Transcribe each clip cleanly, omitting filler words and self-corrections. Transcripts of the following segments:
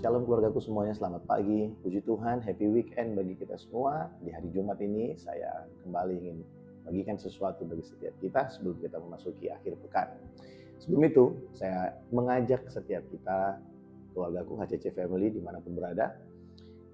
Shalom keluargaku semuanya, selamat pagi. Puji Tuhan, happy weekend bagi kita semua. Di hari Jumat ini saya kembali ingin bagikan sesuatu bagi setiap kita sebelum kita memasuki akhir pekan. Sebelum itu, saya mengajak setiap kita, keluargaku HCC Family dimanapun berada,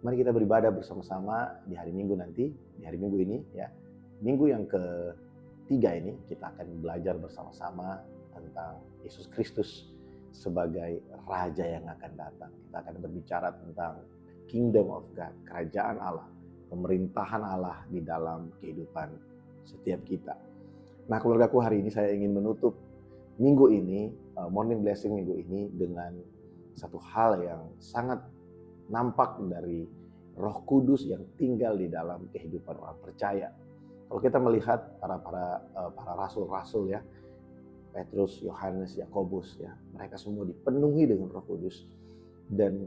mari kita beribadah bersama-sama di hari Minggu nanti, di hari Minggu ini ya. Minggu yang ketiga ini kita akan belajar bersama-sama tentang Yesus Kristus sebagai Raja yang akan datang. Kita akan berbicara tentang Kingdom of God, kerajaan Allah, pemerintahan Allah di dalam kehidupan setiap kita. Nah, keluargaku, hari ini saya ingin menutup minggu ini, morning blessing minggu ini dengan satu hal yang sangat nampak dari Roh Kudus yang tinggal di dalam kehidupan orang percaya. Kalau kita melihat para rasul-rasul ya, Petrus, Yohanes, Yakobus ya, mereka semua dipenuhi dengan Roh Kudus, dan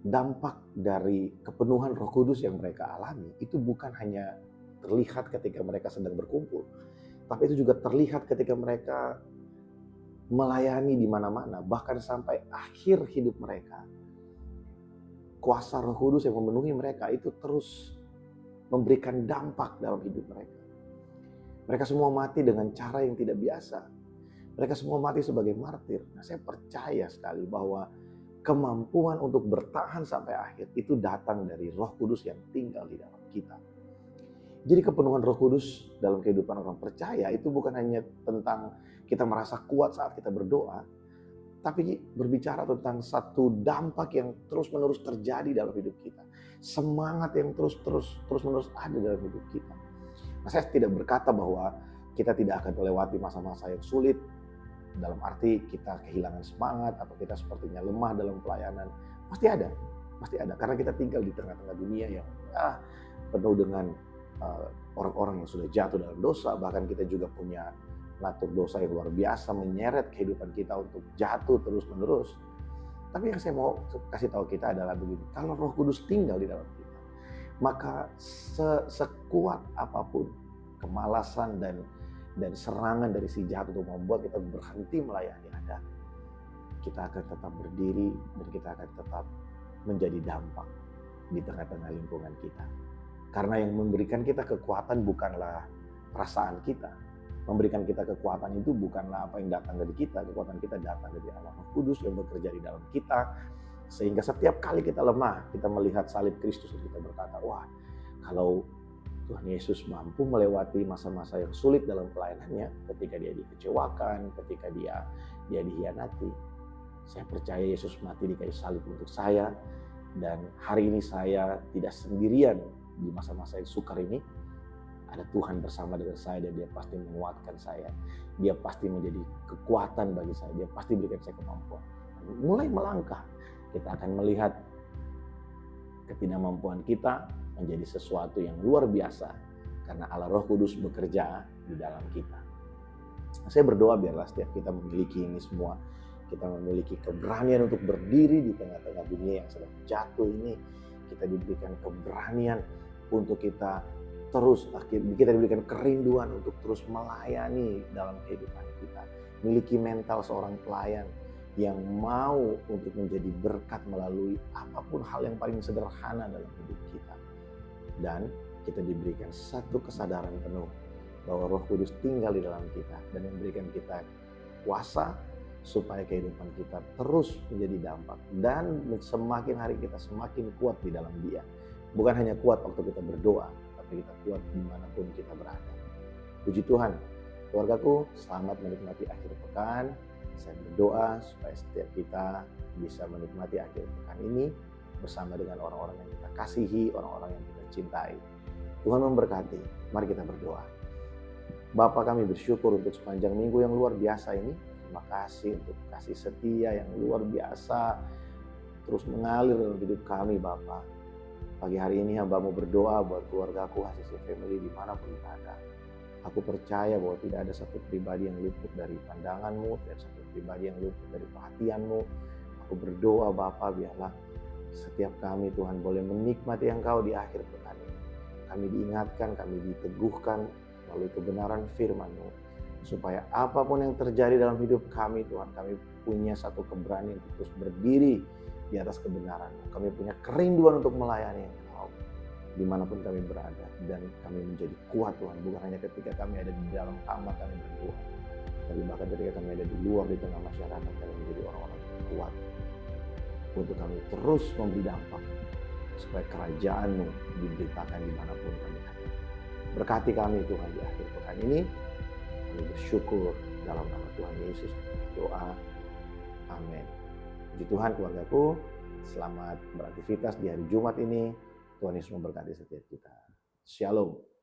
dampak dari kepenuhan Roh Kudus yang mereka alami itu bukan hanya terlihat ketika mereka sedang berkumpul, tapi itu juga terlihat ketika mereka melayani di mana-mana, bahkan sampai akhir hidup mereka. Kuasa Roh Kudus yang memenuhi mereka itu terus memberikan dampak dalam hidup mereka. Mereka semua mati dengan cara yang tidak biasa. Mereka semua mati sebagai martir. Nah, saya percaya sekali bahwa kemampuan untuk bertahan sampai akhir itu datang dari Roh Kudus yang tinggal di dalam kita. Jadi kepenuhan Roh Kudus dalam kehidupan orang percaya itu bukan hanya tentang kita merasa kuat saat kita berdoa, tapi berbicara tentang satu dampak yang terus-menerus terjadi dalam hidup kita. Semangat yang terus-menerus ada dalam hidup kita. Nah, saya tidak berkata bahwa kita tidak akan melewati masa-masa yang sulit, dalam arti kita kehilangan semangat atau kita sepertinya lemah dalam pelayanan. Pasti ada karena kita tinggal di tengah-tengah dunia yang penuh dengan orang-orang yang sudah jatuh dalam dosa. Bahkan kita juga punya natur dosa yang luar biasa menyeret kehidupan kita untuk jatuh terus-menerus. Tapi yang saya mau kasih tahu kita adalah begini, kalau Roh Kudus tinggal di dalam kita, maka sekuat apapun kemalasan dan serangan dari si jahat untuk membuat kita berhenti melayani Anda, kita akan tetap berdiri dan kita akan tetap menjadi dampak di tengah-tengah lingkungan kita. Karena yang memberikan kita kekuatan bukanlah perasaan kita. Memberikan kita kekuatan itu bukanlah apa yang datang dari kita. Kekuatan kita datang dari Allah Roh Kudus yang bekerja di dalam kita. Sehingga setiap kali kita lemah, kita melihat salib Kristus dan kita berkata, wah, kalau Tuhan Yesus mampu melewati masa-masa yang sulit dalam pelayanannya, ketika dia dikecewakan, ketika dia dihianati. Saya percaya Yesus mati di kayu salib untuk saya, dan hari ini saya tidak sendirian di masa-masa yang sukar ini. Ada Tuhan bersama dengan saya dan dia pasti menguatkan saya. Dia pasti menjadi kekuatan bagi saya. Dia pasti berikan saya kemampuan. Mulai melangkah, kita akan melihat ketidakmampuan kita menjadi sesuatu yang luar biasa karena Allah Roh Kudus bekerja di dalam kita. Saya berdoa biarlah setiap kita memiliki ini semua. Kita memiliki keberanian untuk berdiri di tengah-tengah dunia yang sedang jatuh ini. Kita diberikan keberanian untuk kita diberikan kerinduan untuk terus melayani dalam kehidupan kita. Miliki mental seorang pelayan yang mau untuk menjadi berkat melalui apapun hal yang paling sederhana dalam hidup kita. Dan kita diberikan satu kesadaran penuh bahwa Roh Kudus tinggal di dalam kita dan memberikan kita kuasa supaya kehidupan kita terus menjadi dampak. Dan semakin hari kita semakin kuat di dalam Dia. Bukan hanya kuat waktu kita berdoa, tapi kita kuat dimanapun kita berada. Puji Tuhan, keluargaku, selamat menikmati akhir pekan. Saya berdoa supaya setiap kita bisa menikmati akhir pekan ini bersama dengan orang-orang yang kita kasihi, orang-orang yang kita cintai. Tuhan memberkati. Mari kita berdoa. Bapa, kami bersyukur untuk sepanjang minggu yang luar biasa ini. Terima kasih untuk kasih setia yang luar biasa terus mengalir dalam hidup kami, Bapa. Pagi hari ini hamba-Mu berdoa buat keluargaku HCC Family dimanapun berada. Aku percaya bahwa tidak ada satu pribadi yang luput dari pandangan-Mu, dan satu pribadi yang luput dari perhatian-Mu. Aku berdoa Bapa, biarlah setiap kami Tuhan boleh menikmati Engkau di akhir pekan ini. Kami diingatkan, kami diteguhkan melalui kebenaran firman-Mu. Supaya apapun yang terjadi dalam hidup kami Tuhan, kami punya satu keberanian untuk terus berdiri di atas kebenaran. Kami punya kerinduan untuk melayani Engkau dimanapun kami berada. Dan kami menjadi kuat Tuhan, bukan hanya ketika kami ada di dalam kamar kami berdoa, tapi bahkan ketika kami ada di luar, di tengah masyarakat, kami menjadi orang-orang kuat untuk kami terus memberi dampak supaya kerajaan-Mu diberitakan dimanapun kami ada. Berkati kami Tuhan di akhir pekan ini. Kami bersyukur dalam nama Tuhan Yesus. Doa. Amin. Puji Tuhan keluargaku. Selamat beraktivitas di hari Jumat ini. Tuhan Yesus memberkati setiap kita. Shalom.